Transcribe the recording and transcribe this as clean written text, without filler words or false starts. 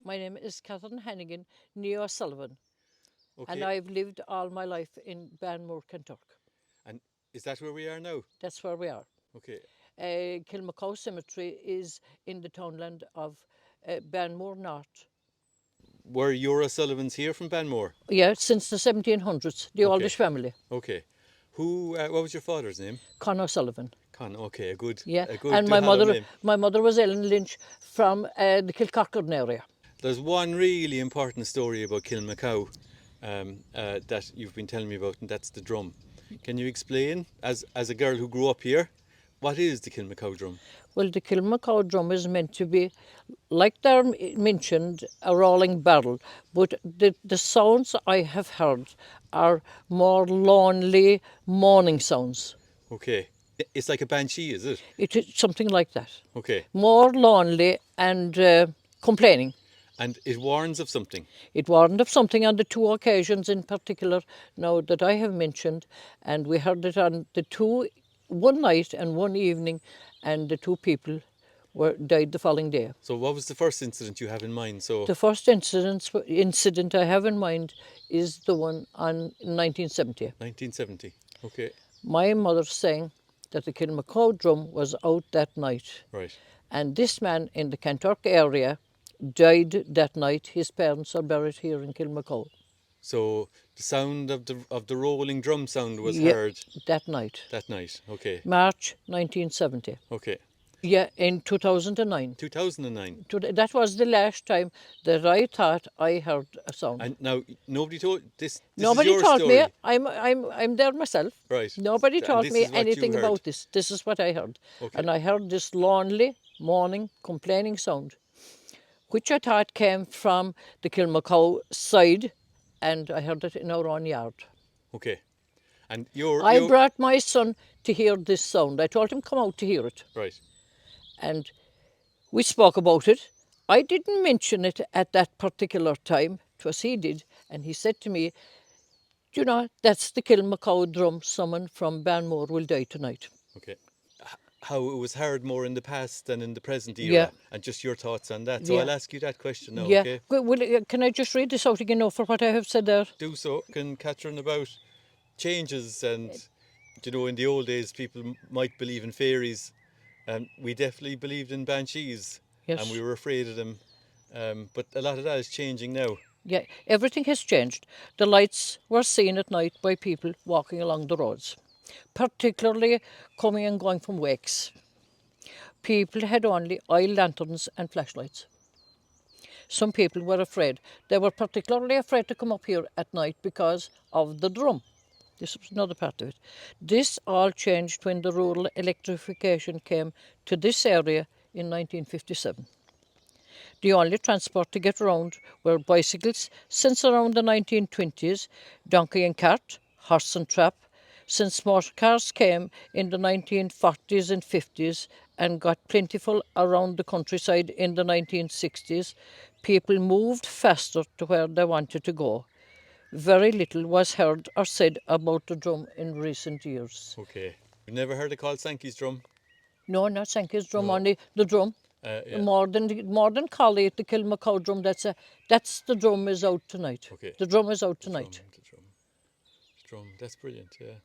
My name is Catherine Hannigan, neo Sullivan, Okay. and I've lived all my life in Banmore, Kentucky. And is that where we are now? That's where we are. Okay. Kilmacow Cemetery is in the townland of Banmore North. Were your O'Sullivans here from Banmore? Yeah, since the 1700s, the Okay. oldest family, Okay. Who? What was your father's name? Con O'Sullivan. Con. Okay, a good, Yeah, a good and Duhallow name. my mother was Ellen Lynch from the Kilcorcoran area. There's one really important story about Kilmacow that you've been telling me about, and that's the drum. Can you explain, as a girl who grew up here, what is the Kilmacow drum? Well, the Kilmacow Drum is meant to be, like they're mentioned, a rolling barrel, but the sounds I have heard are more lonely mourning sounds. Okay. It's like a banshee, is it? It is something like that. Okay. More lonely and complaining. And it warns of something. It warned of something on the two occasions in particular now that I have mentioned, and we heard it on the two, one night and one evening, and the two people died the following day. So what was the first incident you have in mind? So The first incident I have in mind is the one on 1970. 1970. Okay. My mother saying that the Kilmacow Drum was out that night, Right. and this man in the Kentucky area died that night. His parents are buried here in Kilmacow. So the sound of the rolling drum sound was Yeah, heard that night, that night. Okay. March 1970. Okay. Yeah, in 2009. 2009. That was the last time that I thought I heard a sound. And now nobody told this. This Nobody is your told story. me. I'm there myself. Right. Nobody And told this me is what you anything heard. about this. This is what I heard. Okay. And I heard this lonely, mourning, complaining sound, which I thought came from the Kilmacow side, and I heard it in our own yard. Okay. And I brought my son to hear this sound. I told him come out to hear it. right. And we spoke about it. I didn't mention it at that particular time. It was he did. And he said to me, you know, that's the Kilmacow Drum. Someone from Banmore will die tonight. Okay. How it was heard more in the past than in the present era, Yeah. and just your thoughts on that. So Yeah. I'll ask you that question now. Yeah. Okay. Can I just read this out again now for what I have said there? Do so. Can Catherine about changes and in the old days people might believe in fairies, and we definitely believed in banshees. Yes. And we were afraid of them. But a lot of that is changing now. Yeah, everything has changed. The lights were seen at night by people walking along the roads, particularly coming and going from wakes. People had only oil lanterns and flashlights. Some people were afraid. They were particularly afraid to come up here at night because of the drum. This was another part of it. This all changed when the rural electrification came to this area in 1957. The only transport to get around were bicycles since around the 1920s, donkey and cart, horse and trap. Since motor cars came in the 1940s and 50s and got plentiful around the countryside in the 1960s, people moved faster to where they wanted to go. Very little was heard or said about the drum in recent years. Okay. You've never heard it called Sankey's drum? No, not Sankey's drum, No. only the drum. Yeah. More than call it the Kilmacow drum. That's the drum is out tonight. Okay. The drum is out tonight. The drum. That's brilliant. Yeah.